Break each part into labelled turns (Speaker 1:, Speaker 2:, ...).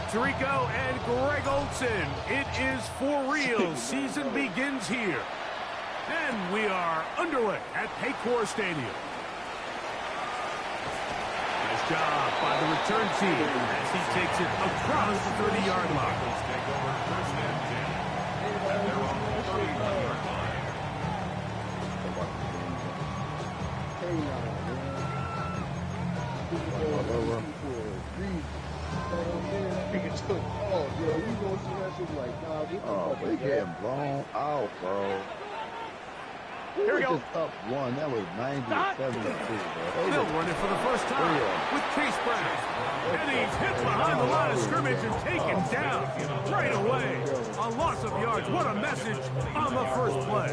Speaker 1: Tirico and Greg Olson. It is for real. Season begins here. And we are underway at Paycor Stadium. Nice job by the return team as he takes it across the 30-yard line.
Speaker 2: Oh, they getting blown out, bro.
Speaker 1: Here we go.
Speaker 2: Up one. That was 97 to 2, bro.
Speaker 1: Still running for the first time with Chase Brown. And he's hit behind the line of scrimmage and taken down right away. A loss of yards. What a message on the first play.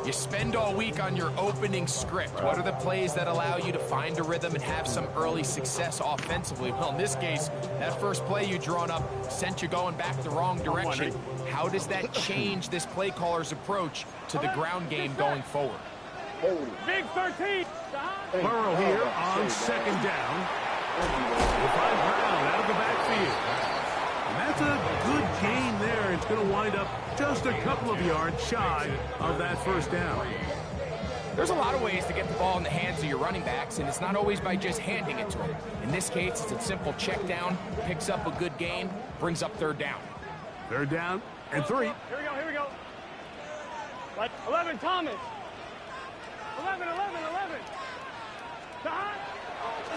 Speaker 3: You spend all week on your opening script. What are the plays that allow you to find a rhythm and have some early success offensively? Well, in this case, that first play you drawn up sent you going back the wrong direction. How does that change this play caller's approach to the ground game going forward?
Speaker 1: Big 13. Burrow here on second down. We'll find Brown out of the backfield. And that's a good gain there. It's going to wind up just a couple of yards shy of that first down.
Speaker 3: There's a lot of ways to get the ball in the hands of your running backs, and it's not always by just handing it to them. In this case, it's a simple check down, picks up a good gain, brings up third down.
Speaker 1: Third down and 3.
Speaker 4: Here we go. 11, Thomas. 11.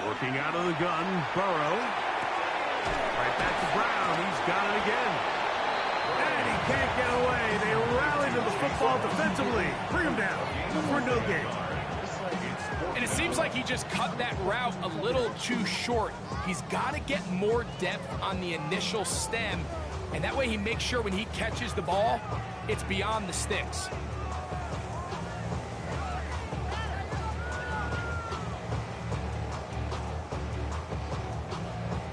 Speaker 1: Working out of the gun, Burrow. Right back to Brown. He's got it again. And he can't get away. They rally to the football defensively. Bring him down for no gain.
Speaker 3: And it seems like he just cut that route a little too short. He's got to get more depth on the initial stem, and that way he makes sure when he catches the ball, it's beyond the sticks.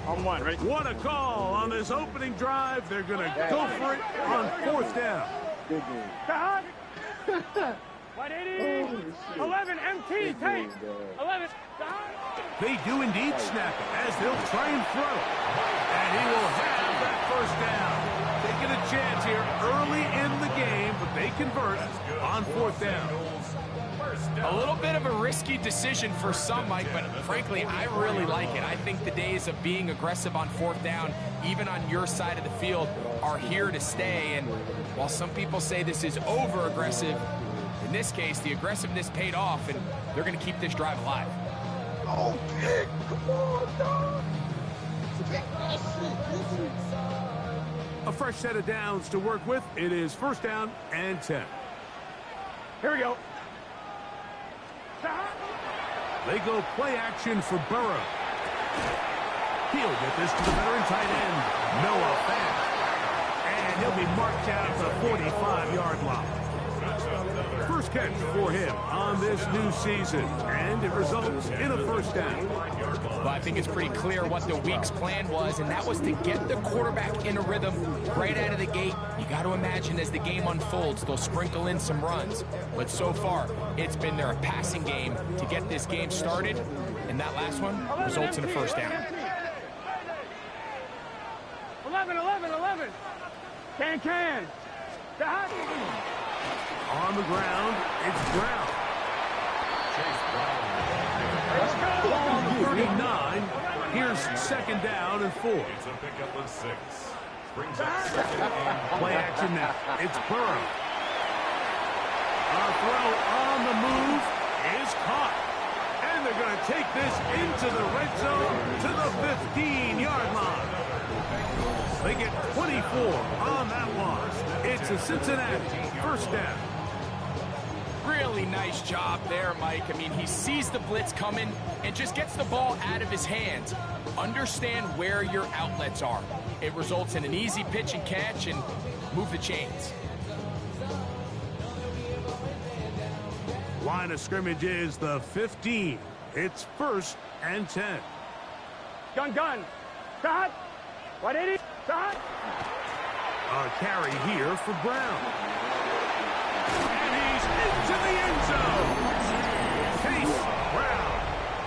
Speaker 4: On one, right?
Speaker 1: What a call on this opening drive. They're going to go for it on fourth down.
Speaker 2: Good game.
Speaker 4: 180. 11, MT, take. 11.
Speaker 1: They do indeed snap it as they'll try and throw. And he will have that first down. Taking a chance here early in the game, but they convert on fourth down.
Speaker 3: A little bit of a risky decision for some, Mike, but frankly, I really like it. I think the days of being aggressive on fourth down, even on your side of the field, are here to stay. And while some people say this is over-aggressive, in this case, the aggressiveness paid off, and they're going to keep this drive alive.
Speaker 2: Oh, pick. Come on, dog.
Speaker 1: A fresh set of downs to work with. It is first down and 10.
Speaker 4: Here we go.
Speaker 1: They go play action for Burrow. He'll get this to the veteran tight end, Noah Fant. And he'll be marked out at the 45-yard line. First catch for him on this new season, and it results in a first down.
Speaker 3: Well, I think it's pretty clear what the week's plan was, and that was to get the quarterback in a rhythm right out of the gate. You got to imagine as the game unfolds, they'll sprinkle in some runs. But so far, it's been their passing game to get this game started, and that last one results in a first down.
Speaker 4: 11. Can.
Speaker 1: On the ground, it's Brown. Ball on the 39. Here's second down and 4. Play action now. It's Burrow. A throw on the move is caught. And they're going to take this into the red zone to the 15-yard line. They get 24 on that one. It's a Cincinnati first down.
Speaker 3: Really nice job there, Mike. I mean, he sees the blitz coming and just gets the ball out of his hands. Understand where your outlets are. It results in an easy pitch and catch and move the chains.
Speaker 1: Line of scrimmage is the 15. It's first and 10.
Speaker 4: Gun. Cut. 180. Cut.
Speaker 1: A carry here for Brown. And he's into the end zone. Chase Brown.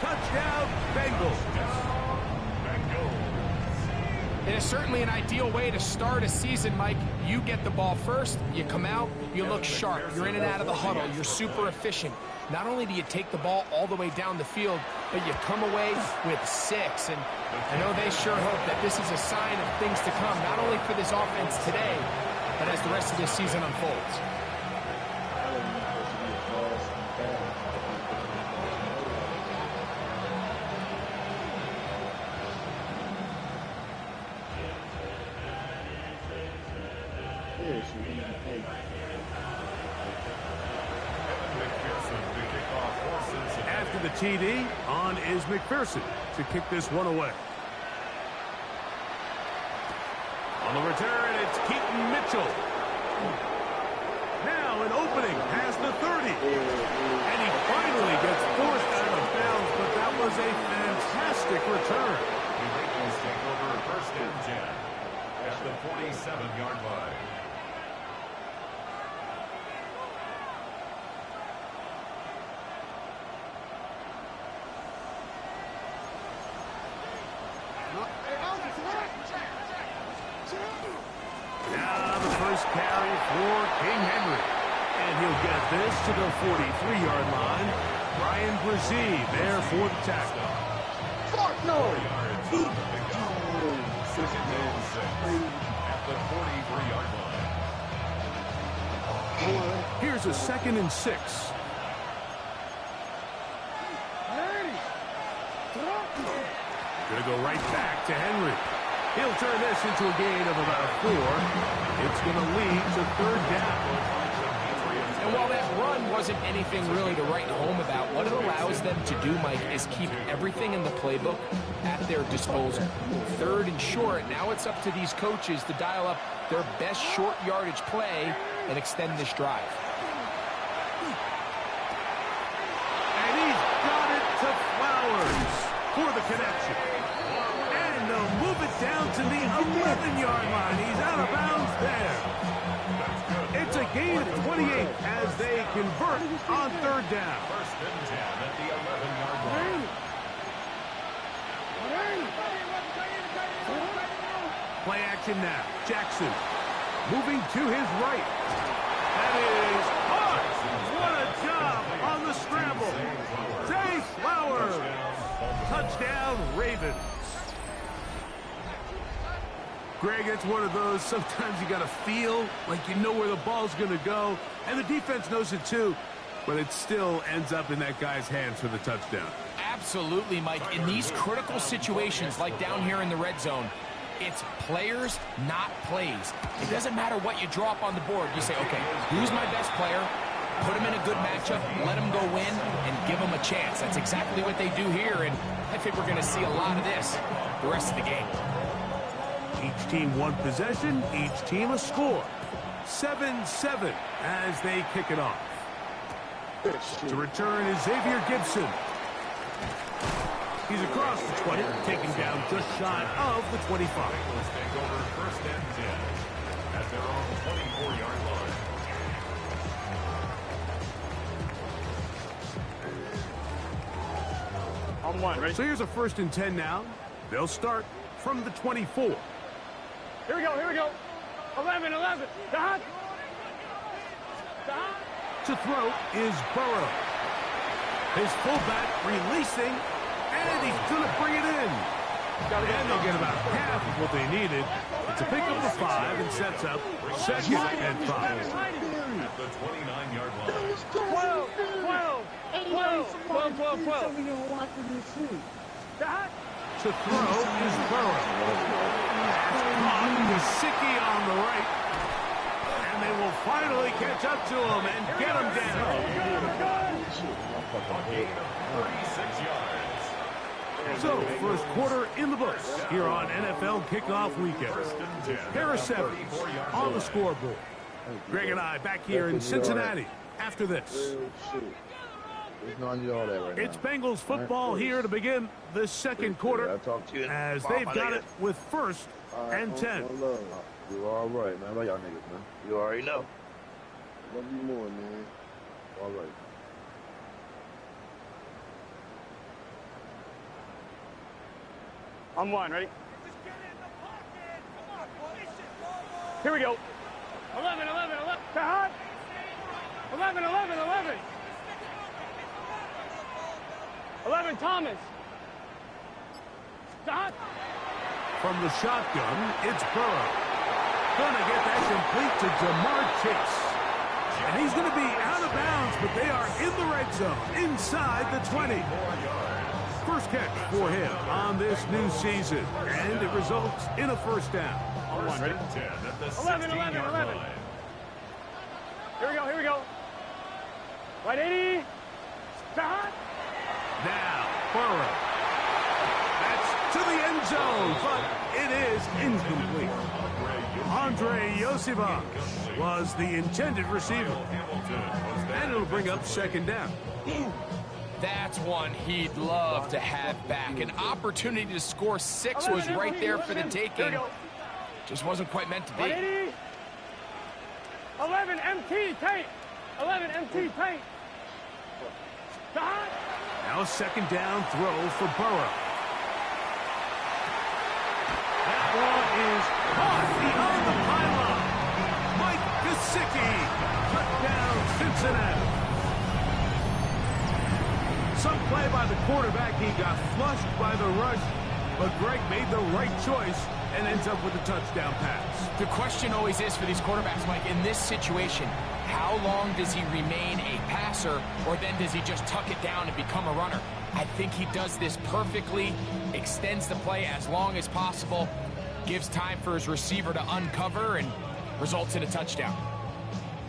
Speaker 1: Touchdown, Bengals.
Speaker 3: It is certainly an ideal way to start a season, Mike. You get the ball first, you come out, you look sharp, you're in and out of the huddle, you're super efficient. Not only do you take the ball all the way down the field, but you come away with 6. And I know they sure hope that this is a sign of things to come, not only for this offense today, but as the rest of this season unfolds.
Speaker 1: After the TD, on is McPherson to kick this one away. On the return, it's Keaton Mitchell. Now an opening past the 30. And he finally gets forced out of bounds, but that was a fantastic return.
Speaker 5: The Bengals take over first and 10 at the 47-yard line.
Speaker 1: Now the first carry for King Henry. And he'll get this to the 43-yard line. Ryan Brzee there for the tackle.
Speaker 2: Fuck no!
Speaker 5: Second and 6 at the 43-yard line.
Speaker 1: Here's a 2nd and 6. Gonna go right back to Henry. He'll turn this into a gain of about 4. It's going to lead to 3rd down.
Speaker 3: And while that run wasn't anything really to write home about, what it allows them to do, Mike, is keep everything in the playbook at their disposal. 3rd and short, now it's up to these coaches to dial up their best short yardage play and extend this drive.
Speaker 1: And he's got it to Flowers for the connection. And they'll move it down to the 11-yard line. He's out of bounds there. It's a gain of 28 as they convert on 3rd down.
Speaker 5: First and 10 at the 11-yard line.
Speaker 1: Play action now. Jackson moving to his right. That is hard. What a job on the scramble. Zay Flowers. Touchdown, Ravens. Greg, it's one of those, sometimes you got to feel like you know where the ball's going to go, and the defense knows it too, but it still ends up in that guy's hands for the touchdown.
Speaker 3: Absolutely, Mike. In these critical situations, like down here in the red zone, it's players, not plays. It doesn't matter what you draw up on the board. You say, okay, who's my best player? Put him in a good matchup, let him go win, and give him a chance. That's exactly what they do here, and I think we're going to see a lot of this the rest of the game.
Speaker 1: Each team one possession, each team a score. 7-7 as they kick it off. To return is Xavier Gibson. He's across the 20, taken down just shy of the 25.
Speaker 5: Bengals take over first and 10 at their own 24-yard line.
Speaker 4: On 1, ready?
Speaker 1: So here's a 1st and 10 now. They'll start from the 24.
Speaker 4: Here we go. 11. Dot.
Speaker 1: To throw is Burrow. His fullback releasing, and he's going to bring it in. And they'll get about half of what they needed. It's a pickup of 5 and sets up 2nd and 5.
Speaker 5: At the 29-yard line.
Speaker 4: 12. Dot.
Speaker 1: To throw is Burrow. Gesicki on the right. And they will finally catch up to him and get him down.
Speaker 5: A gain of 36 yards.
Speaker 1: So, first quarter in the books here on NFL Kickoff Weekend. Pair of 7 on the scoreboard. Greg and I back here in Cincinnati after this. It's Bengals football here to begin the 2nd quarter as they've got it with 1st and 10.
Speaker 2: You all right, man. Love y'all niggas, man.
Speaker 6: You already know.
Speaker 2: Love you more, man. All right.
Speaker 4: On 1, ready? Here we go. 11, 11, 11. To hot. 11, 11, 11. 11, Thomas. To hot.
Speaker 1: From the shotgun, it's Burrow. Gonna get that complete to Jamar Chase. And he's gonna be out of bounds, but they are in the red zone, inside the 20. First catch for him on this new season, and it results in a first down.
Speaker 4: On one, ready?
Speaker 5: 10 at the
Speaker 4: 11, 11, 11. Here we go, here we go. Right 80. To hot.
Speaker 1: Now, Burrow. That's to the end zone, but it is incomplete. Andre Yosivach was the intended receiver. And it'll bring up second down.
Speaker 3: That's one he'd love to have back. An opportunity to score 6 was right there for the taking. Just wasn't quite meant to be.
Speaker 4: 180. 11 MT tape. 11 MT tape. To hot.
Speaker 1: Now a second down throw for Burrow. That ball is caught beyond the pylon. Mike Gesicki, touchdown Cincinnati. Some play by the quarterback. He got flushed by the rush, but Greg made the right choice and ends up with a touchdown pass.
Speaker 3: The question always is for these quarterbacks, Mike, in this situation, how long does he remain a passer, or then does he just tuck it down and become a runner? I think he does this perfectly, extends the play as long as possible, gives time for his receiver to uncover, and results in a touchdown.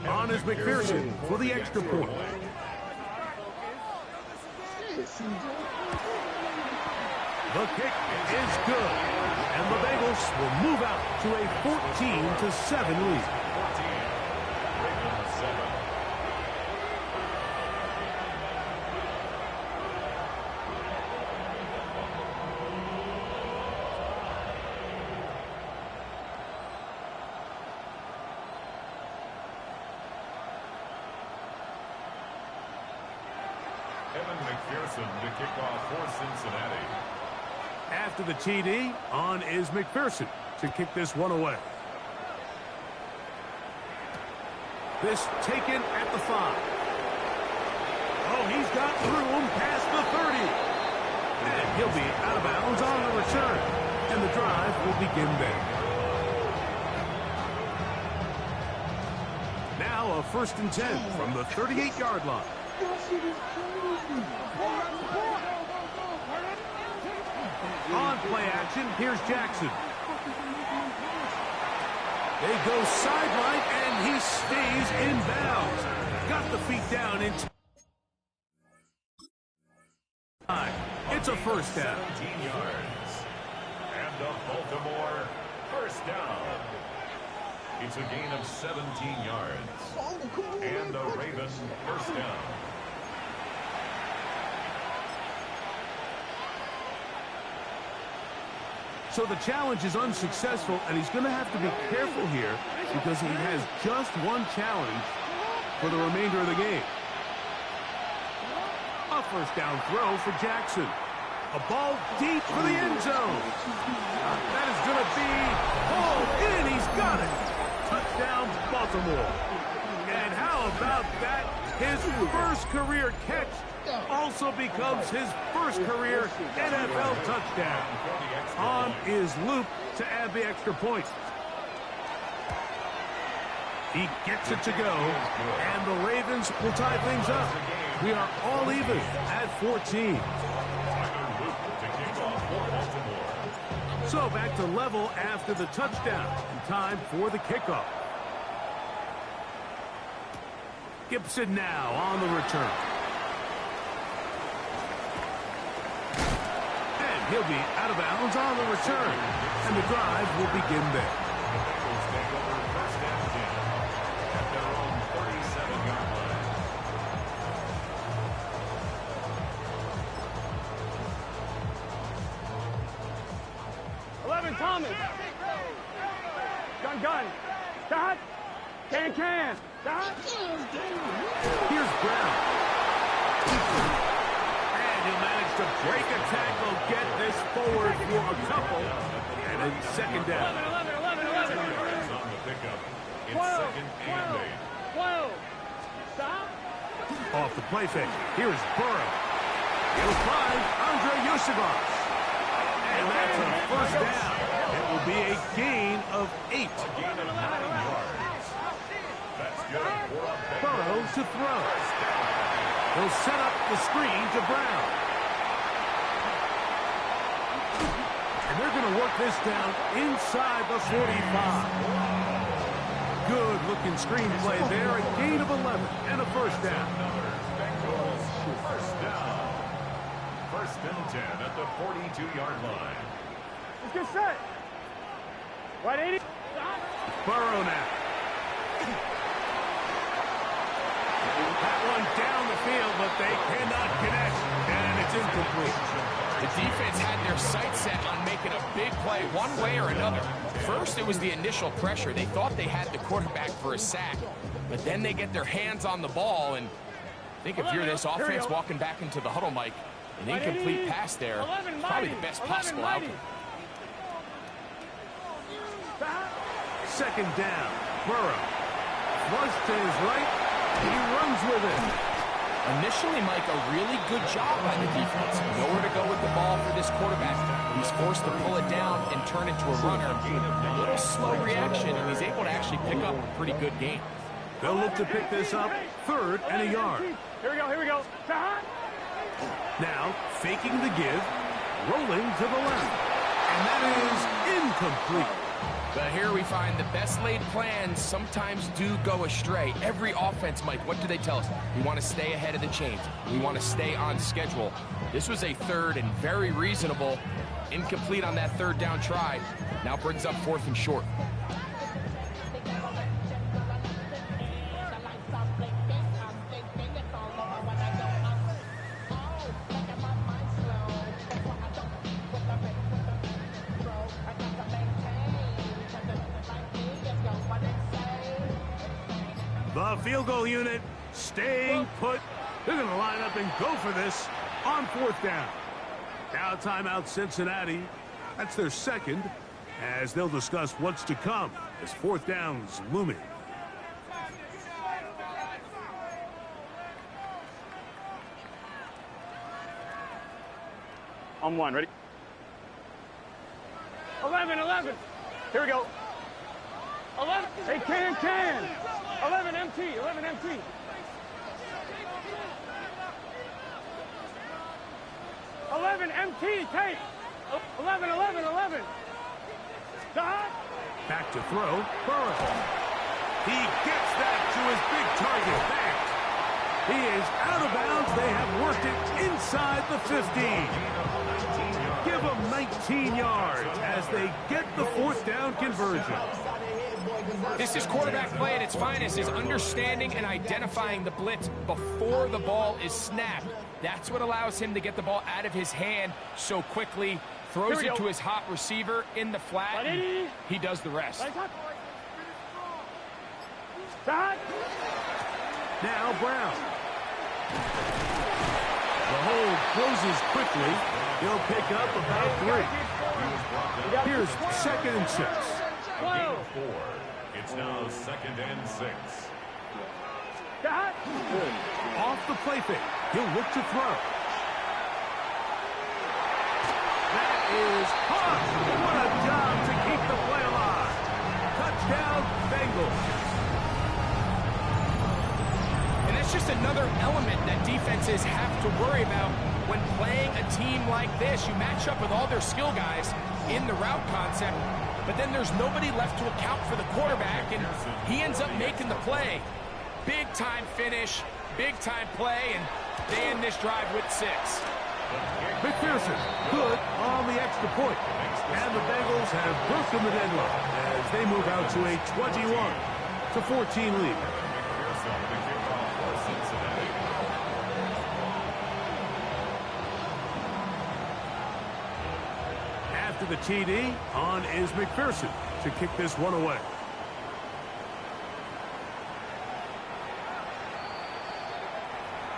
Speaker 1: On is McPherson for the extra point. The kick is good, and the Bengals will move out to a 14-7 lead.
Speaker 5: McPherson to kick off for Cincinnati.
Speaker 1: After the TD, on is McPherson to kick this one away. This taken at the 5. Oh, he's got room past the 30. And he'll be out of bounds on the return. And the drive will begin there. Now a 1st and 10 from the 38-yard line. On play action, here's Jackson. They go sideline, and he stays in bounds. Got the feet down in time. It's a first down.
Speaker 5: 17 yards. And the Baltimore first down. It's a gain of 17 yards. And the Ravens first down.
Speaker 1: So the challenge is unsuccessful, and he's going to have to be careful here because he has just one challenge for the remainder of the game. A first down throw for Jackson. A ball deep for the end zone. That is going to be hauled in. He's got it. Touchdown, Baltimore. And how about that? His first career catch also becomes his first career NFL touchdown. On is Luke to add the extra point. He gets it to go, and the Ravens will tie things up. We are all even at 14. So back to level after the touchdown, and time for the kickoff. Gibson now on the return. And he'll be out of bounds on the return. And the drive will begin there.
Speaker 5: Take over first and 10 at their own 37-yard line.
Speaker 4: Thomas. Gun. Dot. Can. Dot.
Speaker 1: Here's Brown. And he'll manage to break a tackle, get this forward for a couple. And a second down.
Speaker 4: 11.
Speaker 5: On the pickup. It's
Speaker 4: 12,
Speaker 5: second and 8.
Speaker 4: 12. Stop.
Speaker 1: Off the play fake. Here's Burrow. He'll find Andre Yosibas. And that's a first down. It will be a gain of 8.
Speaker 5: A gain of 9 yards. That's good for a Bengals.
Speaker 1: Burrow to throw. He'll set up the screen to Brown. And they're going to work this down inside the 45. Good-looking screenplay there. A gain of 11 and a first down.
Speaker 5: Bengals first down. First and 10 at the 42-yard line.
Speaker 4: Let's get set. Right 80.
Speaker 1: Burrow now. That one down the field, but they cannot connect. And it's incomplete.
Speaker 3: The defense had their sights set on making a big play one way or another. First, it was the initial pressure. They thought they had the quarterback for a sack, but then they get their hands on the ball, and I think if you're this offense walking back into the huddle, Mike, an incomplete pass there is probably the best possible outcome.
Speaker 1: Second down. Burrow. Flush to his right. He runs with it.
Speaker 3: Initially, Mike, a really good job by the defense. Nowhere to go with the ball for this quarterback. He's forced to pull it down and turn into a runner. A little slow reaction, and he's able to actually pick up a pretty good game.
Speaker 1: They'll look to pick this up. 3rd and a yard.
Speaker 4: Here we go, here we go.
Speaker 1: Now, faking the give. Rolling to the left. And that is incomplete.
Speaker 3: But here we find the best laid plans sometimes do go astray. Every offense, Mike, what do they tell us? We want to stay ahead of the chains. We want to stay on schedule. This was a 3rd and very reasonable. Incomplete on that 3rd down try. Now brings up 4th and short.
Speaker 1: The field goal unit staying put. They're going to line up and go for this on 4th down. Now timeout Cincinnati. That's their 2nd, as they'll discuss what's to come as 4th down's looming.
Speaker 4: On 1, ready? 11. Here we go. 11. They can. 11 MT. 11 MT, take. 11. Stop.
Speaker 1: Back to throw. Burrow. He gets that to his big target. Back. He is out of bounds. They have worked it inside the 15. Give them 19 yards as they get the 4th down conversion.
Speaker 3: This is quarterback play at its finest, is understanding and identifying the blitz before the ball is snapped. That's what allows him to get the ball out of his hand so quickly, throws it to his hot receiver in the flat, and he does the rest.
Speaker 1: Now Brown. The hold closes quickly. He'll pick up about 3. Here's 2nd and 6.
Speaker 5: Gain of 4. It's now 2nd and 6.
Speaker 1: Off the play fake. He'll look to throw. That is hot. What a job to keep the play alive. Touchdown, Bengals.
Speaker 3: And that's just another element that defenses have to worry about when playing a team like this. You match up with all their skill guys in the route concept, but then there's nobody left to account for the quarterback, and he ends up making the play. Big-time finish, big-time play, and they end this drive with 6.
Speaker 1: McPherson, good on the extra point. And the Bengals have broken the deadlock as they move out to a 21-14 lead. After the TD, on is McPherson to kick this one away.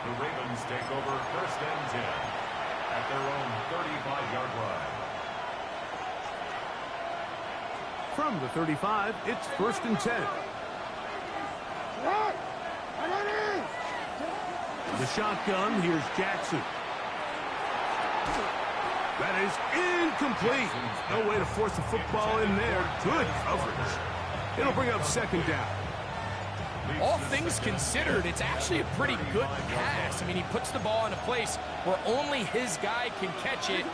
Speaker 5: The Ravens take over 1st and 10 at their own 35-yard line.
Speaker 1: From the 35, it's 1st and 10. The shotgun, here's Jackson. That is incomplete. No way to force the football in there. Good coverage. It'll bring up 2nd down.
Speaker 3: All things considered, it's actually a pretty good pass. I mean, he puts the ball in a place where only his guy can catch it.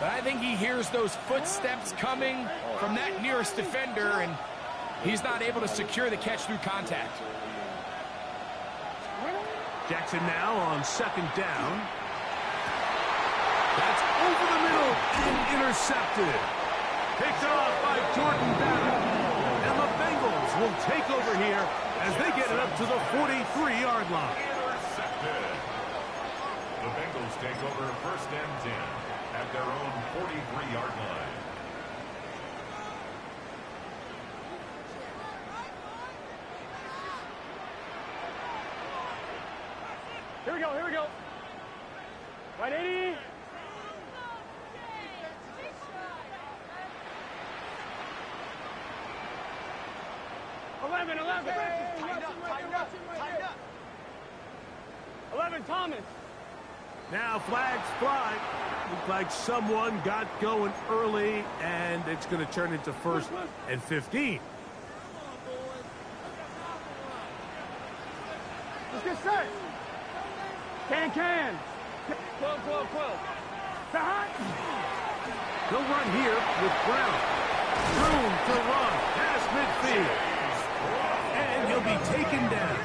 Speaker 3: But I think he hears those footsteps coming from that nearest defender, and he's not able to secure the catch through contact.
Speaker 1: Jackson now on 2nd down. That's over the middle and intercepted. Picked off by Jordan Battle. And the Bengals will take over here as they get it up to the 43-yard line.
Speaker 5: Intercepted. The Bengals take over 1st and 10 at their own 43-yard line.
Speaker 4: Here we go, here we go. Right 80. Eleven. Tighten up. 11, Thomas.
Speaker 1: Now flags fly. Looks like someone got going early, and it's going to turn into 1st and 15.
Speaker 4: Let's get set. Can. 12.
Speaker 1: He'll run here with Brown. Room to run past midfield. And he'll be taken down.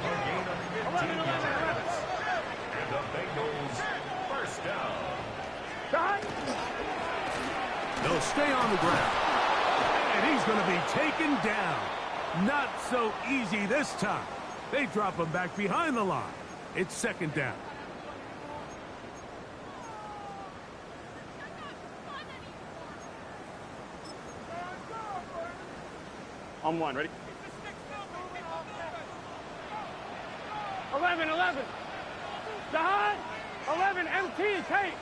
Speaker 5: A gain of 15 yards. And the Bengals 1st down.
Speaker 1: They'll stay on the ground. And he's going to be taken down. Not so easy this time. They drop him back behind the line. It's 2nd down.
Speaker 4: On 1, ready? 11. Jahan. 11, MT, Tate.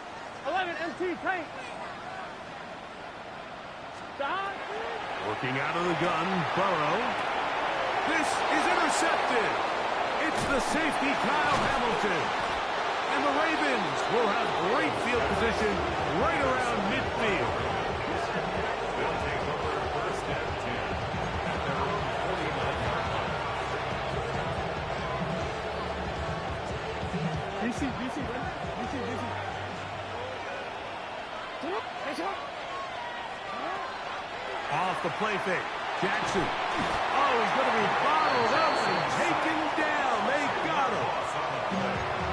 Speaker 4: 11, MT, Tate. Jahan.
Speaker 1: Working out of the gun, Burrow. This is intercepted. It's the safety, Kyle Hamilton. And the Ravens will have great field position right around midfield.
Speaker 5: They'll take over 1st and 10 at their own 49-yard line.
Speaker 4: DC, ready? DC.
Speaker 1: Off the play fake. Jackson. Oh, he's going to be bottled up and taken down. They got him.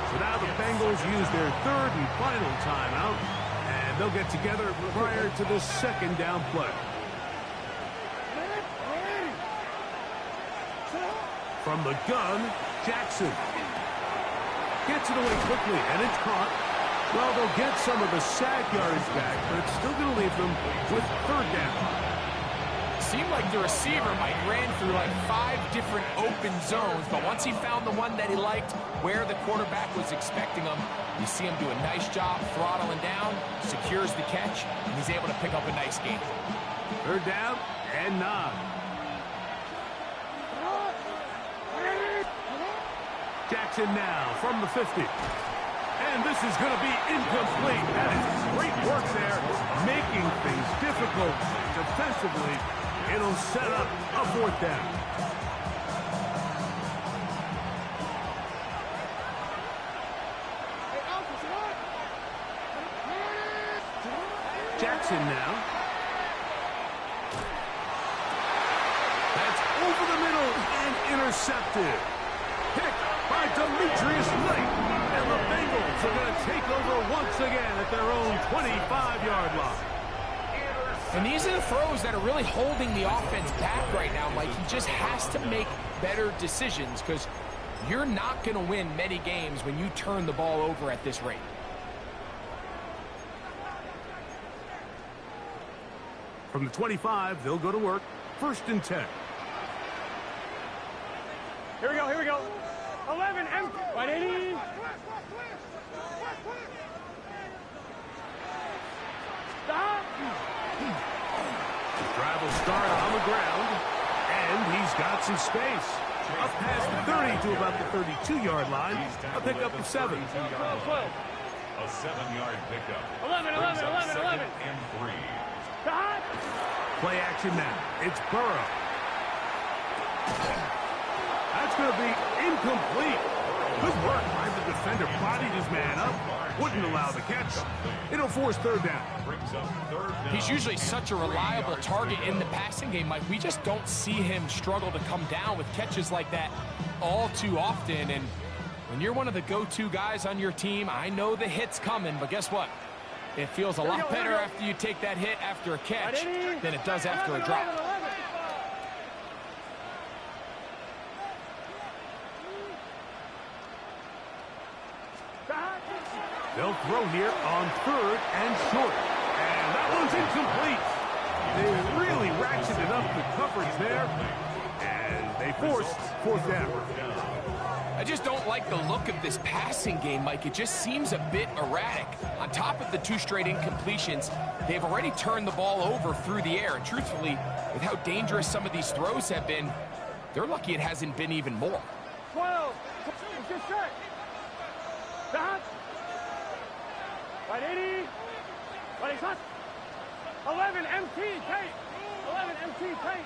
Speaker 1: So now the Bengals use their 3rd and final timeout, and they'll get together prior to the 2nd down play. From the gun, Jackson. Gets it away quickly, and it's caught. Well, they'll get some of the sack yards back, but it's still going to leave them with 3rd down.
Speaker 3: Seemed like the receiver ran through like 5 different open zones, but once he found the one that he liked where the quarterback was expecting him, you see him do a nice job throttling down, secures the catch, and he's able to pick up a nice gain.
Speaker 1: 3rd down and 9. Jackson now from the 50. And this is going to be incomplete. That is great work there, making things difficult defensively. It'll set up a 4th down. Jackson now. That's over the middle and intercepted. Picked by Demetrius Knight. And the Bengals are going to take over once again at their own 25-yard line.
Speaker 3: And these are the throws that are really holding the offense back right now, Mike. He just has to make better decisions because you're not going to win many games when you turn the ball over at this rate.
Speaker 1: From the 25, they'll go to work. 1st and 10.
Speaker 4: Here we go. 11, empty. 180.
Speaker 1: Travel will start on the ground, and he's got some space. Up past the 30 to about the 32-yard line. A pickup of 7.
Speaker 4: 12.
Speaker 5: A 7-yard pickup.
Speaker 4: 11.
Speaker 5: And 3.
Speaker 4: Stop.
Speaker 1: Play action now. It's Burrow. That's going to be incomplete. Good work by the defender. Bodied his man up. Wouldn't allow the catch. It'll force third down.
Speaker 3: He's usually such a reliable target in the passing game, Mike. We just don't see him struggle to come down with catches like that all too often. And when you're one of the go-to guys on your team, I know the hit's coming, but guess what? It feels a lot better after you take that hit after a catch than it does after a drop.
Speaker 1: They'll throw here on 3rd and short. And that one's incomplete. They really ratcheted up the coverage there. And they forced 4th down.
Speaker 3: I just don't like the look of this passing game, Mike. It just seems a bit erratic. On top of the 2 straight incompletions, they've already turned the ball over through the air. And truthfully, with how dangerous some of these throws have been, they're lucky it hasn't been even more.
Speaker 4: 12. Good set. Stop. Right 80. Right shot. 11 MT Tate. 11 MT Tate.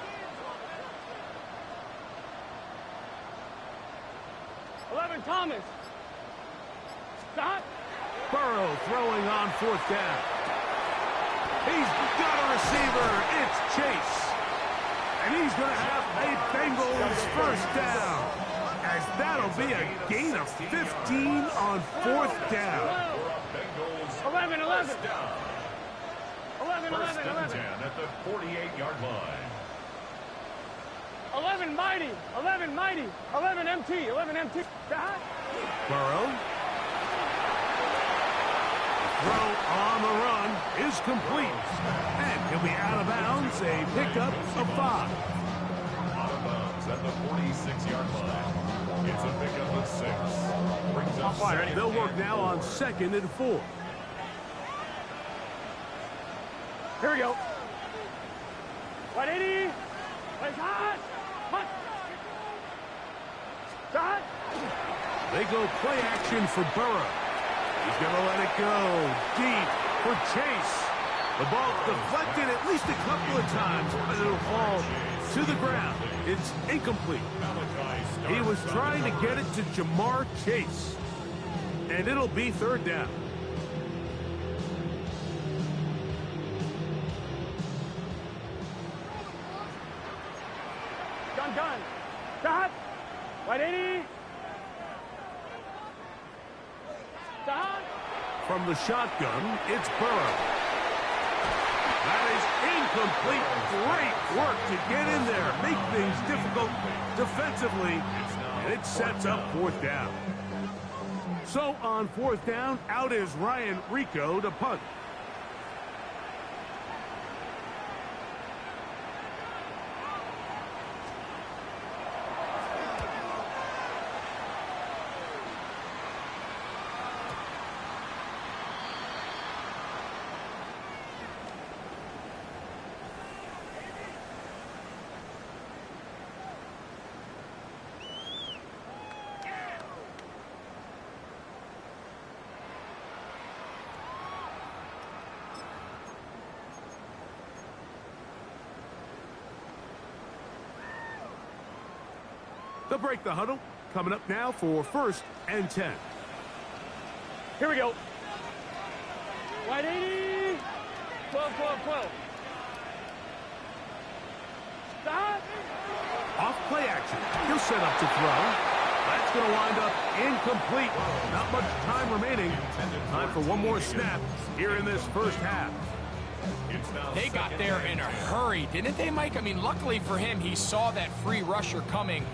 Speaker 4: 11 Thomas. Stop.
Speaker 1: Burrow throwing on 4th down. He's got a receiver. It's Chase. And he's going to have a Bengals first down. As that'll be a gain of 15 on 4th down.
Speaker 4: 11. 11.
Speaker 5: First and 10 at the 48-yard line.
Speaker 4: 11 mighty. 11 mighty. 11 MT. 11 MT. Stop.
Speaker 1: Burrow. Throw on the run is complete. And he'll be out of bounds. A pickup of 5.
Speaker 5: Out of bounds at the 46-yard line. It's a pickup of 6. Brings up 2nd.
Speaker 1: They'll work now on 2nd and 4.
Speaker 4: Here we go. 180. Right hot. Hot. Shot.
Speaker 1: They go play action for Burrow. He's going to let it go deep for Chase. The ball deflected at least a couple of times, but it'll fall to the ground. It's incomplete. He was trying to get it to Jamar Chase. And it'll be 3rd down.
Speaker 4: Done. Stop. 180. Stop.
Speaker 1: From the shotgun, it's Burrow. That is incomplete. Great work to get in there. Make things difficult defensively. And it sets up 4th down. So on 4th down, out is Ryan Rico to punt. They'll break the huddle. Coming up now for 1st and 10.
Speaker 4: Here we go. 180. 12. Stop.
Speaker 1: Off play action. He'll set up to throw. That's going to wind up incomplete. Not much time remaining. Time for one more snap here in this first half.
Speaker 3: They got there in a hurry, didn't they, Mike? I mean, luckily for him, he saw that free rusher coming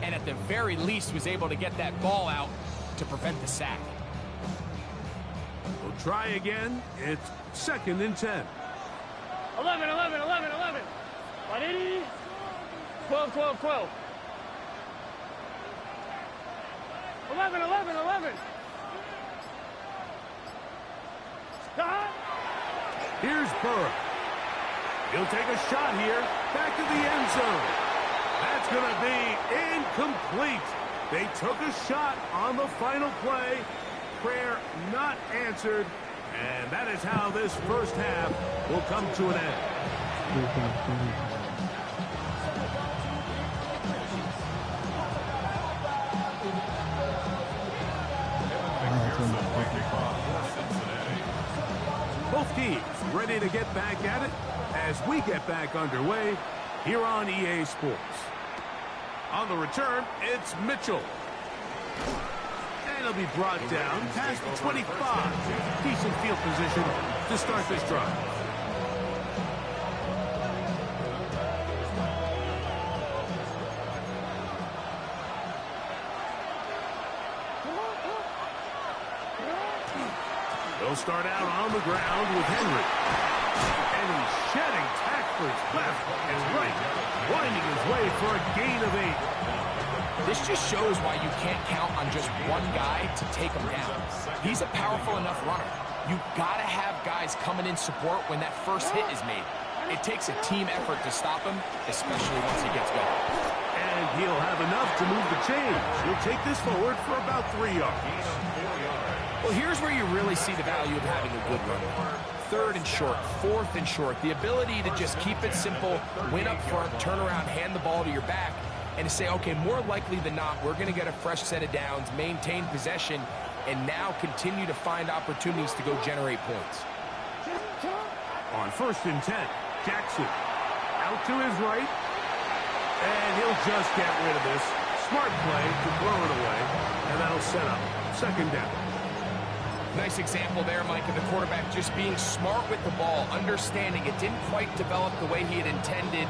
Speaker 3: and at the very least was able to get that ball out to prevent the sack.
Speaker 1: We'll try again. It's 2nd and 10.
Speaker 4: 11. 180. 12. 11. Stop.
Speaker 1: Here's Burrow. He'll take a shot here. Back to the end zone. That's going to be incomplete. They took a shot on the final play. Prayer not answered. And that is how this first half will come to an end. Both teams ready to get back at it as we get back underway here on EA Sports. On the return, it's Mitchell. And he'll be brought down past the 25. Decent field position to start this drive. They'll start out on the ground with Henry. And he's shedding tacklers left and right, winding his way for a gain of 8.
Speaker 3: This just shows why you can't count on just one guy to take him down. He's a powerful enough runner. You've got to have guys coming in support when that first hit is made. It takes a team effort to stop him, especially once he gets going.
Speaker 1: And he'll have enough to move the chains. He'll take this forward for about 3 yards.
Speaker 3: Well, here's where you really see the value of having a good run. 3rd and short, 4th and short. The ability to just keep it simple, win up front, turn around, hand the ball to your back, and to say, okay, more likely than not, we're going to get a fresh set of downs, maintain possession, and now continue to find opportunities to go generate points.
Speaker 1: On 1st and 10, Jackson out to his right, and he'll just get rid of this. Smart play to throw it away, and that'll set up 2nd down.
Speaker 3: Nice example there, Mike, of the quarterback just being smart with the ball, understanding it didn't quite develop the way he had intended.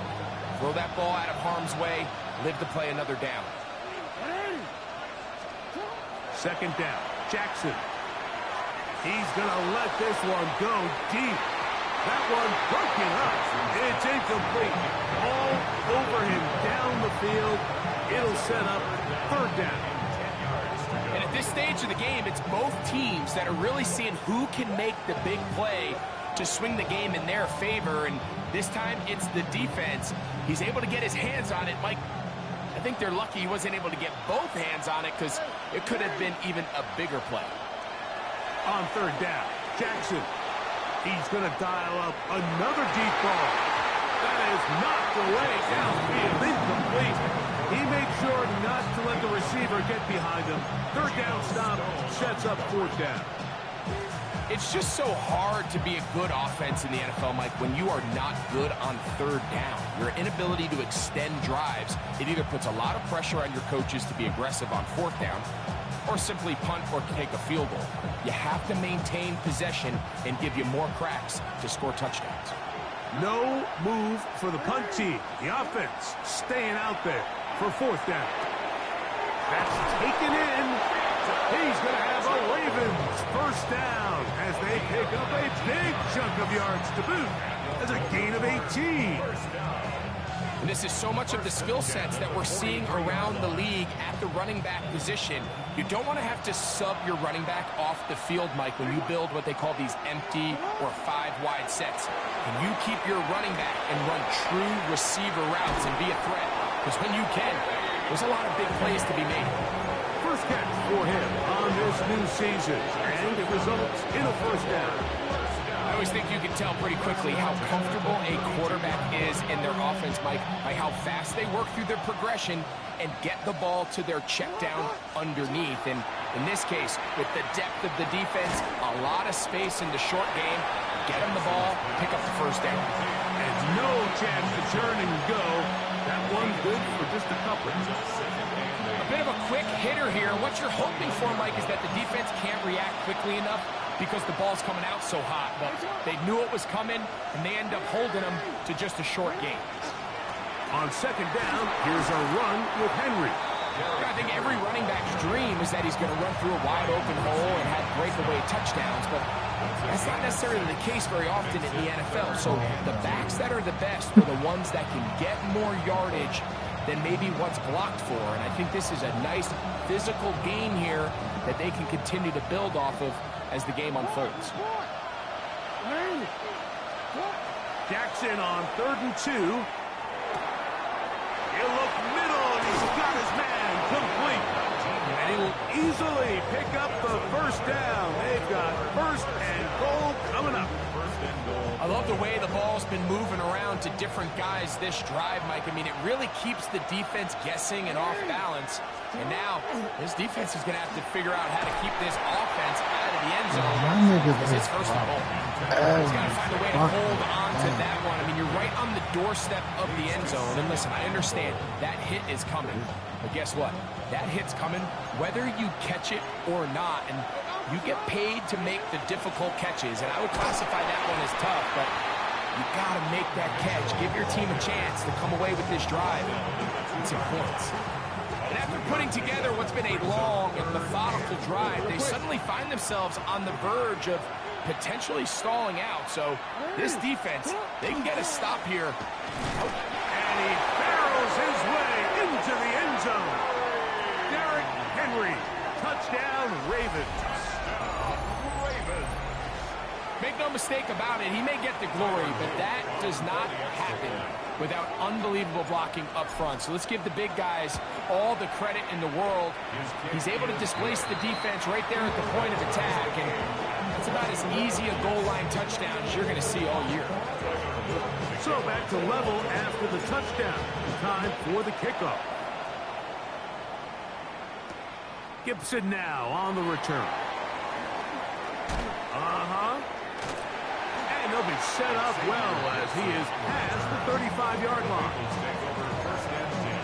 Speaker 3: Throw that ball out of harm's way, live to play another down.
Speaker 1: 2nd down, Jackson. He's going to let this one go deep. That one broken up. It's incomplete. All over him down the field. It'll set up 3rd down.
Speaker 3: And at this stage of the game, it's both teams that are really seeing who can make the big play to swing the game in their favor. And this time, it's the defense. He's able to get his hands on it. Mike, I think they're lucky he wasn't able to get both hands on it because it could have been even a bigger play.
Speaker 1: On 3rd down, Jackson. He's going to dial up another deep ball. That is knocked away downfield, incomplete. He made sure not to let the receiver get behind him. 3rd down stop sets up 4th down.
Speaker 3: It's just so hard to be a good offense in the NFL, Mike, when you are not good on 3rd down. Your inability to extend drives, it either puts a lot of pressure on your coaches to be aggressive on 4th down or simply punt or take a field goal. You have to maintain possession and give you more cracks to score touchdowns.
Speaker 1: No move for the punt team. The offense staying out there for 4th down. That's taken in. He's going to have a Ravens 1st down as they pick up a big chunk of yards to boot as a gain of 18.
Speaker 3: And this is so much of the skill sets that we're seeing around the league at the running back position. You don't want to have to sub your running back off the field, Mike, when you build what they call these empty or 5-wide sets. Can you keep your running back and run true receiver routes and be a threat? Because when you can, there's a lot of big plays to be made.
Speaker 1: First catch for him on this new season, and it results in a 1st down.
Speaker 3: I always think you can tell pretty quickly how comfortable a quarterback is in their offense, Mike, by how fast they work through their progression and get the ball to their check down underneath. And in this case, with the depth of the defense, a lot of space in the short game, get them the ball, pick up the 1st down.
Speaker 1: And no chance to turn and go. That one's good for just a couple.
Speaker 3: A bit of a quick hitter here. What you're hoping for, Mike, is that the defense can't react quickly enough because the ball's coming out so hot. But they knew it was coming, and they end up holding them to just a short game.
Speaker 1: On 2nd down, here's a run with Henry.
Speaker 3: I think every running back's dream is that he's going to run through a wide open hole and have breakaway touchdowns, but that's not necessarily the case very often in the NFL. So the backs that are the best are the ones that can get more yardage than maybe what's blocked for. And I think this is a nice physical game here that they can continue to build off of as the game unfolds.
Speaker 1: Jackson on 3rd and 2. He'll look middle, and he's got his man complete. And he'll easily pick up the first down. They've got 1st and goal coming up.
Speaker 3: I love the way the ball's been moving around to different guys this drive, Mike. I mean, it really keeps the defense guessing and off balance. And now, this defense is going to have to figure out how to keep this offense out of the end zone. This is 1st and goal. He's got to find a way to hold on to that one. I mean, you're right on the doorstep of the end zone. And listen, I understand that hit is coming. But guess what? That hit's coming whether you catch it or not. And you get paid to make the difficult catches. And I would classify that one as tough, but you got to make that catch. Give your team a chance to come away with this drive and some points. And after putting together what's been a long and methodical drive, they suddenly find themselves on the verge of potentially stalling out. So this defense, they can get a stop here.
Speaker 1: And he barrels his way into the end zone. Derrick Henry, touchdown Ravens.
Speaker 3: Make no mistake about it, he may get the glory, but that does not happen without unbelievable blocking up front. So let's give the big guys all the credit in the world. He's able to displace the defense right there at the point of attack, and that's about as easy a goal line touchdown as you're going to see all year.
Speaker 1: So back to level after the touchdown. Time for the kickoff. Gibson now on the return. And they'll be set up well as he is past the 35-yard line.
Speaker 5: Take over 1st and 10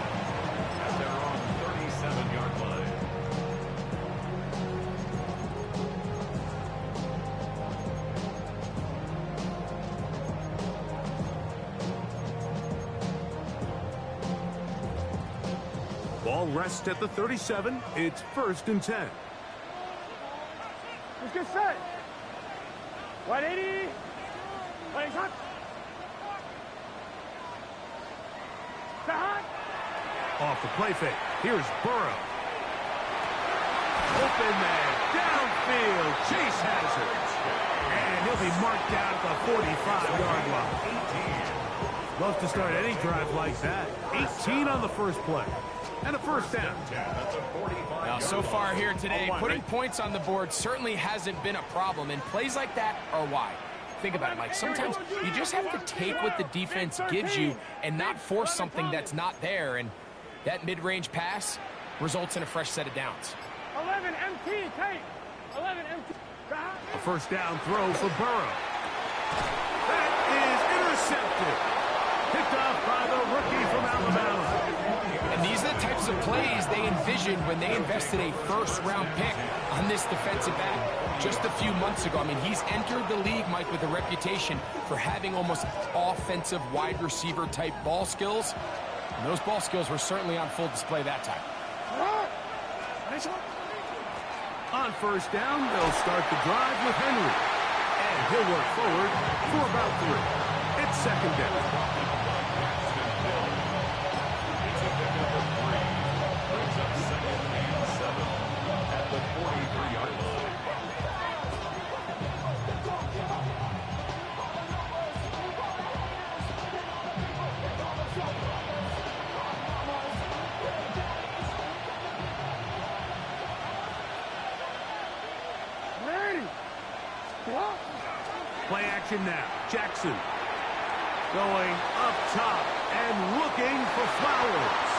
Speaker 5: at their own 37-yard line.
Speaker 1: Ball rests at the 37. It's 1st and 10.
Speaker 4: Let's get set. 180. Playing hot.
Speaker 1: Off the play fake. Here's Burrow. Open man. Downfield. Chase has it. And he'll be marked down at the 45-yard line. Love to start any drive like that. 18 on the first play. And a 1st down.
Speaker 3: Now, so far here today, putting points on the board certainly hasn't been a problem, and plays like that are why. Think about it, Mike. Sometimes you just have to take what the defense gives you and not force something that's not there, and that mid-range pass results in a fresh set of downs.
Speaker 4: 11 MT, tight. 11 MT.
Speaker 1: A 1st down throw for Burrow. That is intercepted. Picked off by the rookie from Alabama.
Speaker 3: And these are the types of plays they envisioned when they invested a 1st-round pick on this defensive back just a few months ago. I mean, he's entered the league, Mike, with a reputation for having almost offensive wide receiver type ball skills. And those ball skills were certainly on full display that time.
Speaker 1: On 1st down, they'll start the drive with Henry. And he'll work forward for about 3. It's 2nd down. Play action now. Jackson going up top and looking for Flowers.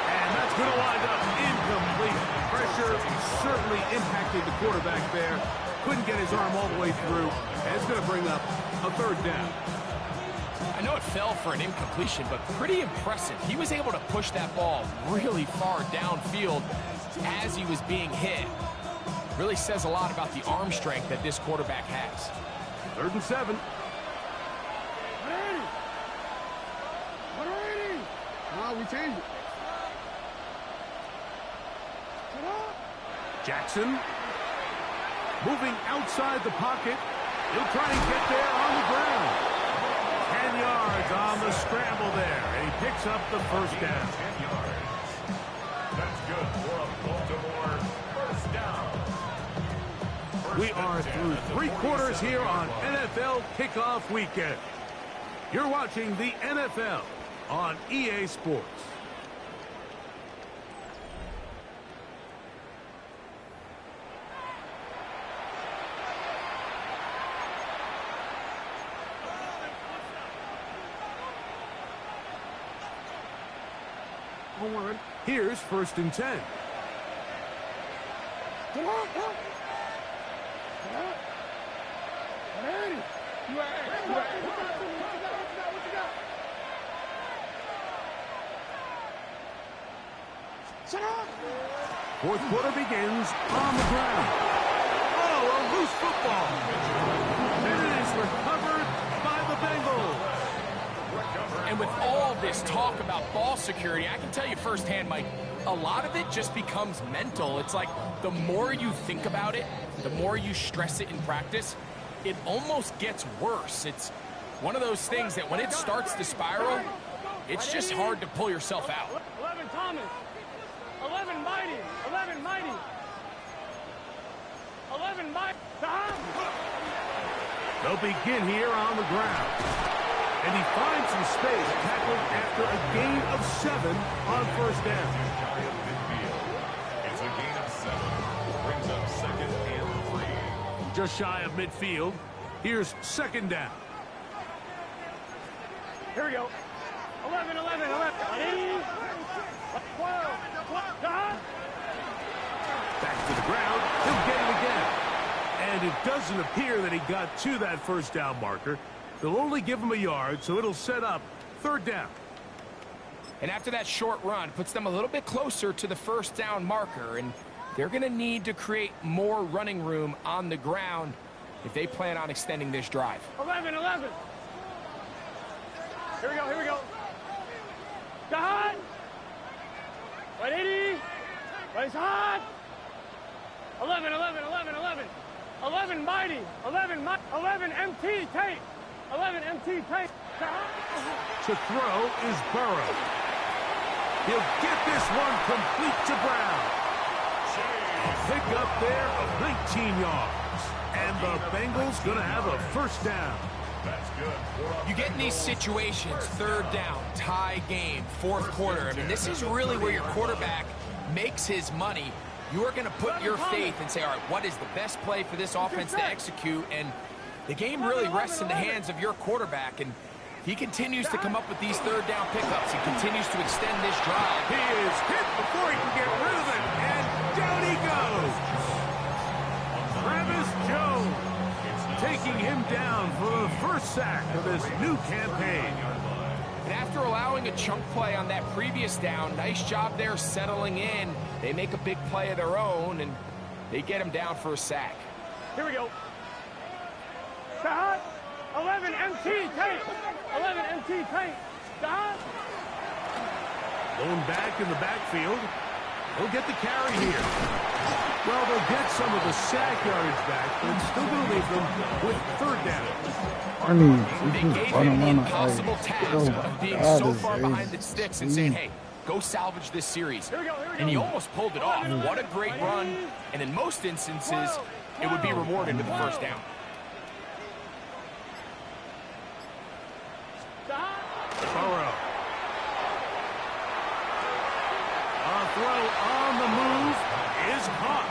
Speaker 1: And that's going to wind up incomplete. Pressure certainly impacted the quarterback there. Couldn't get his arm all the way through. And it's going to bring up a 3rd down.
Speaker 3: I know it fell for an incompletion, but pretty impressive. He was able to push that ball really far downfield as he was being hit. Really says a lot about the arm strength that this quarterback has.
Speaker 1: 3rd and 7.
Speaker 4: 180.
Speaker 2: No, we changed it.
Speaker 1: Jackson moving outside the pocket. He'll try and get there on the ground. 10 yards on the scramble there. And he picks up the 1st down.
Speaker 5: 10 yards. That's good for a Baltimore 1st down.
Speaker 1: We are through 3 quarters here on NFL Kickoff Weekend. You're watching the NFL on EA Sports. Here's 1st and 10.
Speaker 4: Come on, come on.
Speaker 1: Fourth quarter begins on the ground. Oh, a loose football. And it is recovered by the Bengals.
Speaker 3: And with all this talk about ball security, I can tell you firsthand, Mike, a lot of it just becomes mental. It's like the more you think about it, the more you stress it in practice, it almost gets worse. It's one of those things that when it starts to spiral, it's just hard to pull yourself out.
Speaker 4: 11 Thomas. 11 Mighty. 11 Mighty. 11 Mighty.
Speaker 1: They'll begin here on the ground. And he finds some space, tackled after a gain of 7 on 1st down.
Speaker 5: It's a gain of 7. Brings up 2nd and 3.
Speaker 1: Just shy of midfield. Here's 2nd down.
Speaker 4: Here we go. 11, 11, 11. 12.
Speaker 1: Back to the ground. He'll get it again. And it doesn't appear that he got to that 1st down marker. They'll only give him a yard, so it'll set up 3rd down.
Speaker 3: And after that short run, puts them a little bit closer to the 1st down marker, and they're going to need to create more running room on the ground if they plan on extending this drive.
Speaker 4: 11, 11. Here we go, here we go. Hot. 180. Race hot. 11, 11, 11, 11. 11 Mighty. 11 Mighty. 11 MT tape. 11 MT tape.
Speaker 1: To throw is Burrow. He'll get this one complete to Brown. A pick up there of 19 yards. And the Bengals going to have a 1st down.
Speaker 5: That's good.
Speaker 3: You get in these situations, 3rd down, tie game, 4th quarter. I mean, this is really where your quarterback makes his money. You are going to put your faith and say, all right, what is the best play for this offense to execute? And the game really rests in the hands of your quarterback. And he continues to come up with these 3rd down pickups. He continues to extend this drive.
Speaker 1: He is hit before he can get rid of it. And down he goes. Travis Jones taking him down for the 1st sack of this new campaign.
Speaker 3: And after allowing a chunk play on that previous down, nice job there settling in. They make a big play of their own, and they get him down for a sack.
Speaker 4: Here we go. Hot. 11 MT tape. 11 MT tape. Hot.
Speaker 1: Going back in the backfield. He'll get the carry here. Well, they'll get some of the sack yardage back, but it's still going to leave them with 3rd down.
Speaker 3: They gave him the impossible task of being so far behind the sticks and saying, hey, go salvage this series. And he almost pulled it off. What a great run. And in most instances, it would be rewarded with the 1st down.
Speaker 1: Burrow. A throw on the move is caught.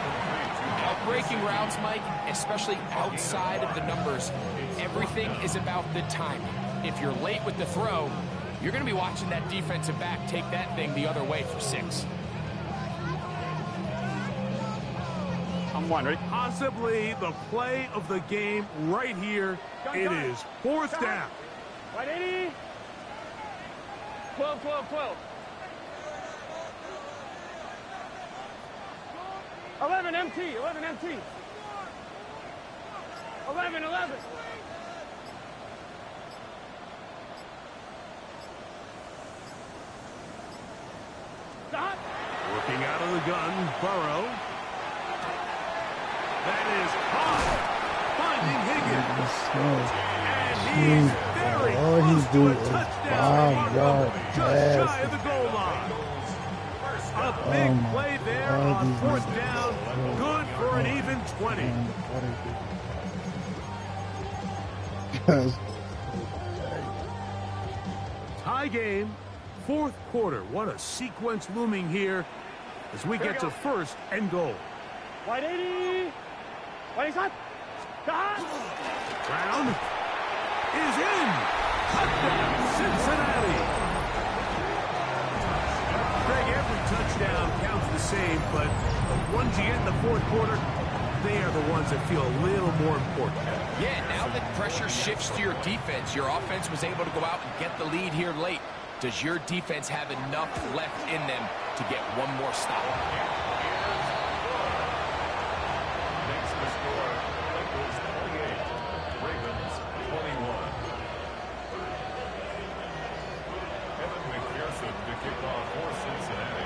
Speaker 3: Breaking routes, Mike, especially outside of the numbers, everything is about the timing. If you're late with the throw, you're going to be watching that defensive back take that thing the other way for 6.
Speaker 4: I'm one, ready?
Speaker 1: Possibly the play of the game right here. It is 4th down.
Speaker 4: 180. 12, 12, 12. 11 MT, 11 MT. 11, 11. Stop.
Speaker 1: Working out of the gun, Burrow. That is caught. Finding Higgins. And he's very close to a touchdown. Just shy of the goal line. A big play there on 4th down. Good for an even 20. Tie game, fourth quarter. What a sequence looming here as we get to first and goal.
Speaker 4: Wide 80. Wide shot.
Speaker 1: Brown is in. Touchdown, Cincinnati. Greg, every touchdown counts the same, but the ones you get in the fourth quarter, they are the ones that feel a little more important.
Speaker 3: Yeah, now that pressure shifts to your defense, your offense was able to go out and get the lead here late. Does your defense have enough left in them to get one more stop?
Speaker 5: Makes the score. Bengals 28, Ravens 21. Kevin McPherson to kick off for Cincinnati.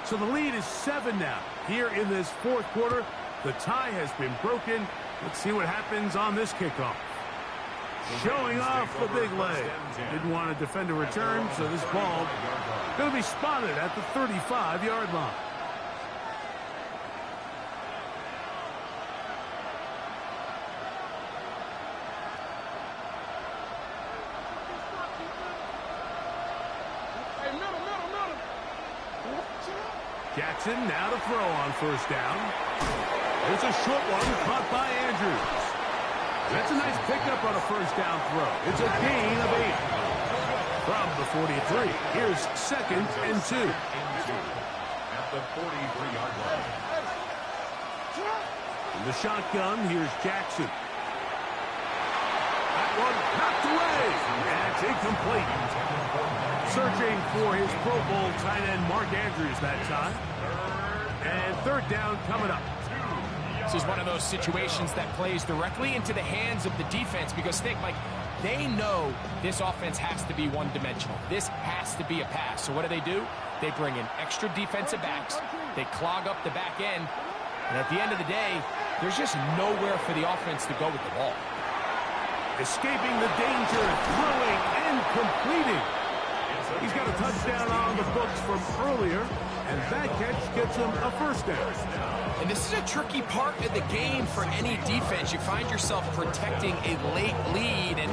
Speaker 1: So the lead is 7 now. Here in this fourth quarter, the tie has been broken. Let's see what happens on this kickoff. Showing off the big leg. Didn't want to defend a return, so this ball going to be spotted at the 35-yard line. Jackson now to throw on first down. There's a short one caught by Andrews. That's a nice pickup on a first down throw. It's a gain of 8. From the 43, here's second and 2.
Speaker 5: At the 43-yard line.
Speaker 1: In the shotgun, here's Jackson. That one knocked away. That's incomplete. Searching for his Pro Bowl tight end Mark Andrews that time. And third down coming up.
Speaker 3: This is one of those situations that plays directly into the hands of the defense because think, Mike, they know this offense has to be one-dimensional. This has to be a pass. So what do? They bring in extra defensive backs. They clog up the back end. And at the end of the day, there's just nowhere for the offense to go with the ball.
Speaker 1: Escaping the danger, throwing and completing. He's got a touchdown on the books from earlier, and that catch gets him a first down.
Speaker 3: And this is a tricky part of the game for any defense. You find yourself protecting a late lead, and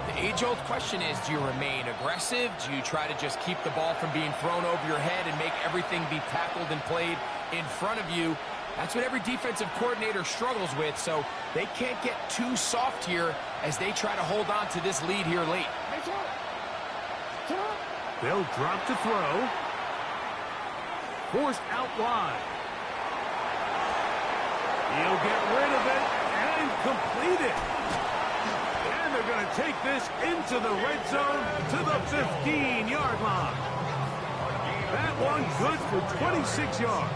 Speaker 3: the age-old question is, do you remain aggressive? Do you try to just keep the ball from being thrown over your head and make everything be tackled and played in front of you? That's what every defensive coordinator struggles with, so they can't get too soft here as they try to hold on to this lead here late.
Speaker 1: They'll drop to throw. Forced out wide. He'll get rid of it and complete it. And they're going to take this into the red zone to the 15-yard line. That one good for 26 yards.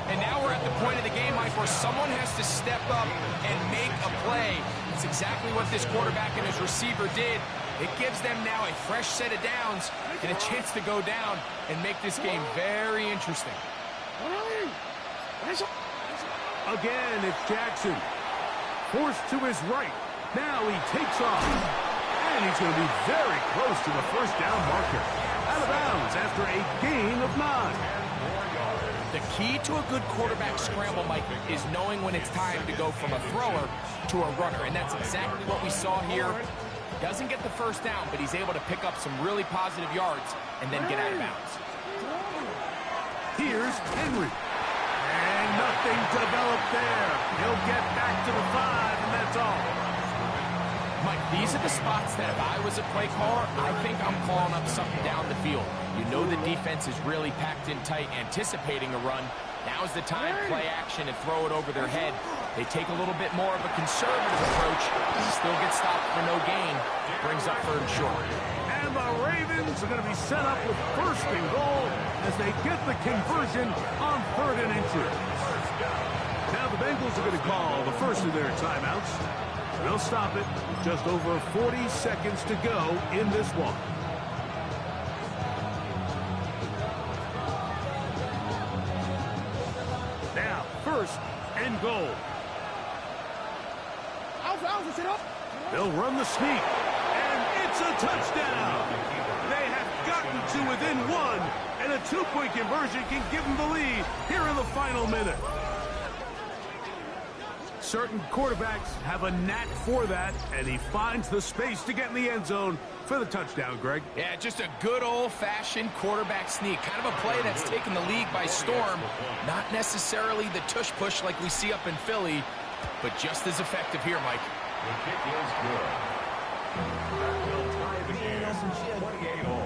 Speaker 3: And now we're at the point of the game, Mike, where someone has to step up and make a play. It's exactly what this quarterback and his receiver did. It gives them now a fresh set of downs and a chance to go down and make this game very interesting.
Speaker 1: Again, it's Jackson. Forced to his right. Now he takes off. And he's going to be very close to the first down marker. Out of bounds after a gain of 9.
Speaker 3: The key to a good quarterback scramble, Mike, is knowing when it's time to go from a thrower to a runner. And that's exactly what we saw here. Doesn't get the first down, but he's able to pick up some really positive yards and then get out of bounds.
Speaker 1: Here's Henry. And nothing developed there. He'll get back to the 5, and that's all.
Speaker 3: Mike, these are the spots that if I was a play caller, I think I'm calling up something down the field. You know the defense is really packed in tight, anticipating a run. Now's the time, play action and throw it over their head. They take a little bit more of a conservative approach. Still get stopped for no gain. Brings up third and short.
Speaker 1: And the Ravens are going to be set up with first and goal as they get the conversion on 3rd and inches. Now the Bengals are going to call the first of their timeouts. They'll stop it. Just over 40 seconds to go in this one. Now, first and goal. They'll run the sneak, and it's a touchdown. They have gotten to within 1, and a 2-point conversion can give them the lead here in the final minute. Certain quarterbacks have a knack for that, and he finds the space to get in the end zone for the touchdown, Greg.
Speaker 3: Yeah, just a good old-fashioned quarterback sneak. Kind of a play that's taken the league by storm. Not necessarily the tush-push like we see up in Philly, but just as effective here, Mike.
Speaker 5: The kick is good. That will tie the game. 28 all.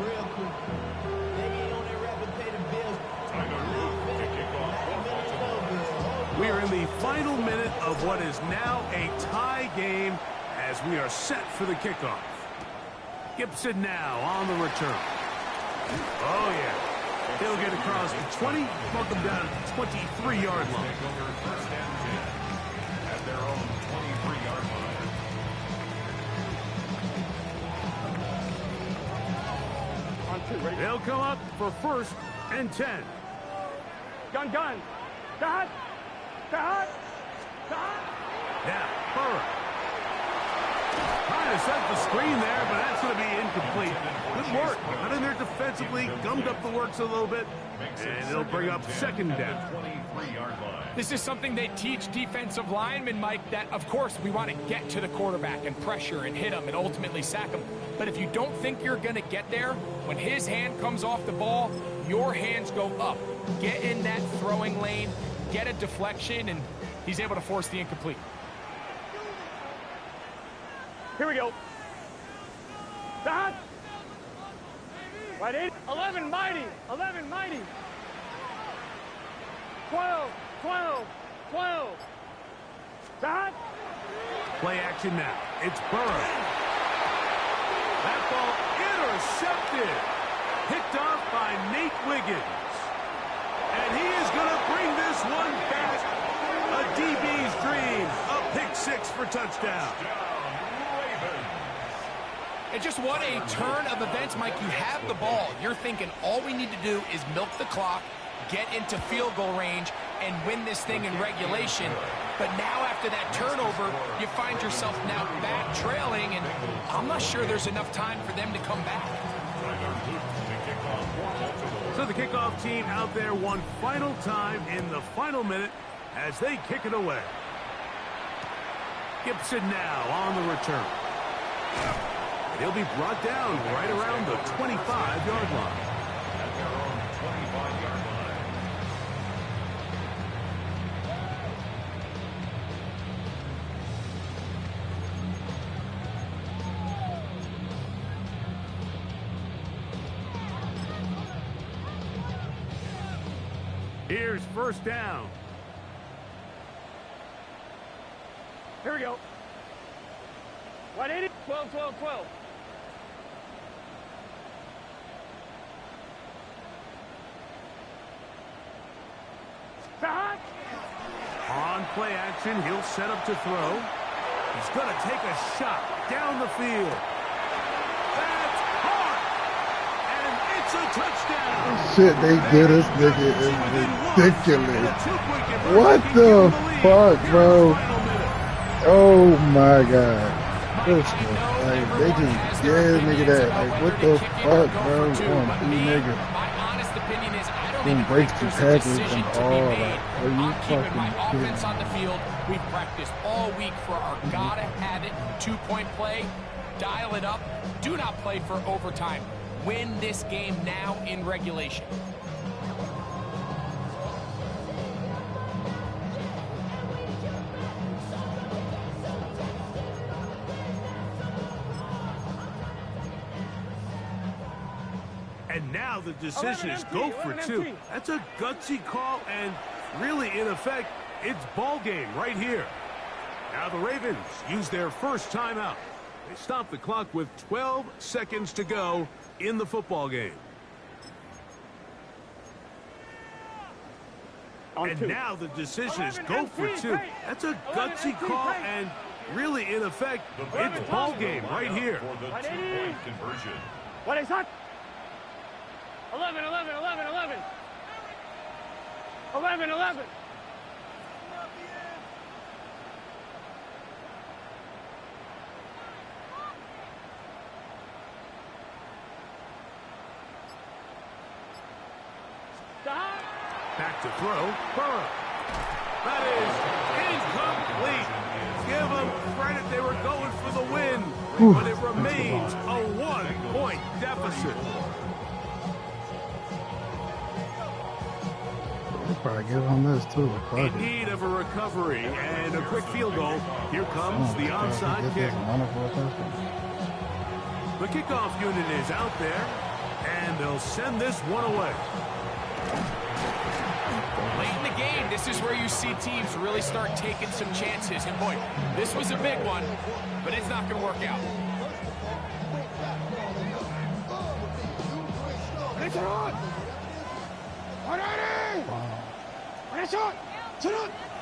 Speaker 6: Real quick. They get on their rapid pay the bills.
Speaker 5: Time to move to kick off for Baltimore.
Speaker 1: We are in the final minute of what is now a tie game as we are set for the kickoff. Gibson now on the return. Oh, yeah. He'll get across the 20, welcome down to the 23-yard line.
Speaker 5: Take over first and 10 at their own 23-yard line.
Speaker 4: On two, ready?
Speaker 1: They'll come up for first and 10.
Speaker 4: Gun. Got.
Speaker 1: Now, Burrow. Trying to set the screen there, but that's going to be incomplete. Good work. Got in there defensively, gummed up the works a little bit, and it'll bring up second down.
Speaker 5: 23-yard line.
Speaker 3: This is something they teach defensive linemen, Mike, that, of course, we want to get to the quarterback and pressure and hit him and ultimately sack him. But if you don't think you're going to get there, when his hand comes off the ball, your hands go up. Get in that throwing lane, get a deflection, and he's able to force the incomplete.
Speaker 4: Here we go. Dot. Right, 8. 11 mighty. 11 mighty. 12. Dot.
Speaker 1: Play action now. It's Burrow. That ball intercepted. Picked off by Nate Wiggins. And he is going to bring this one back. A DB's dream. A pick six for touchdown.
Speaker 3: And just what a turn of events, Mike. You have the ball. You're thinking all we need to do is milk the clock, get into field goal range, and win this thing in regulation. But now after that turnover, you find yourself now back trailing, and I'm not sure there's enough time for them to come back.
Speaker 1: So the kickoff team out there one final time in the final minute as they kick it away. Gibson now on the return. He'll be brought down right around the 25-yard line.
Speaker 5: At their own 25-yard line.
Speaker 1: Here's first down.
Speaker 4: Here we go. 180. 12. Dot.
Speaker 1: On play action, he'll set up to throw. He's going to take a shot down the field. That's hard. And it's a touchdown.
Speaker 2: Shit, they get us, nigga. It's ridiculous. What the fuck, bro? Oh my god. Listen, like, they just gave nigga that. Like, what the fuck, bro? One, nigga.
Speaker 3: My honest opinion is I don't
Speaker 2: Then
Speaker 3: even
Speaker 2: breaks
Speaker 3: think
Speaker 2: the
Speaker 3: there's a
Speaker 2: tackles
Speaker 3: decision
Speaker 2: and
Speaker 3: to be
Speaker 2: all
Speaker 3: made
Speaker 2: that. Are you
Speaker 3: on keeping my
Speaker 2: fucking kidding
Speaker 3: offense on the field. We've practiced all week for our gotta have it 2-point play. Dial it up. Do not play for overtime. Win this game now in regulation.
Speaker 1: And now the decision is go for two. That's a gutsy call, and really, in effect, it's ball game right here. Now the Ravens use their first timeout. They stop the clock with 12 seconds to go in the football game. And now the decision is go for two. That's a gutsy call, and really, in effect, it's ball game right here.
Speaker 5: For the 2-point conversion.
Speaker 4: What is that? 11. 11. Stop.
Speaker 1: Back to throw, Burrow. That is incomplete. Give them credit. They were going for the win. But it remains a 1-point deficit.
Speaker 2: They probably give them this too.
Speaker 1: In need of a recovery and a quick field goal. Here comes the onside kick. The kickoff unit is out there, and they'll send this one away.
Speaker 3: Late in the game, this is where you see teams really start taking some chances. And boy, this was a big one, but it's not going to work out.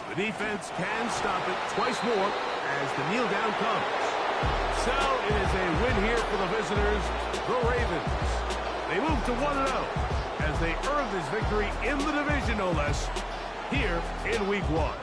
Speaker 1: The defense can stop it twice more as the kneel down comes. So it is a win here for the visitors, the Ravens. They move to 1-0 as they earn this victory in the division, no less, here in Week 1.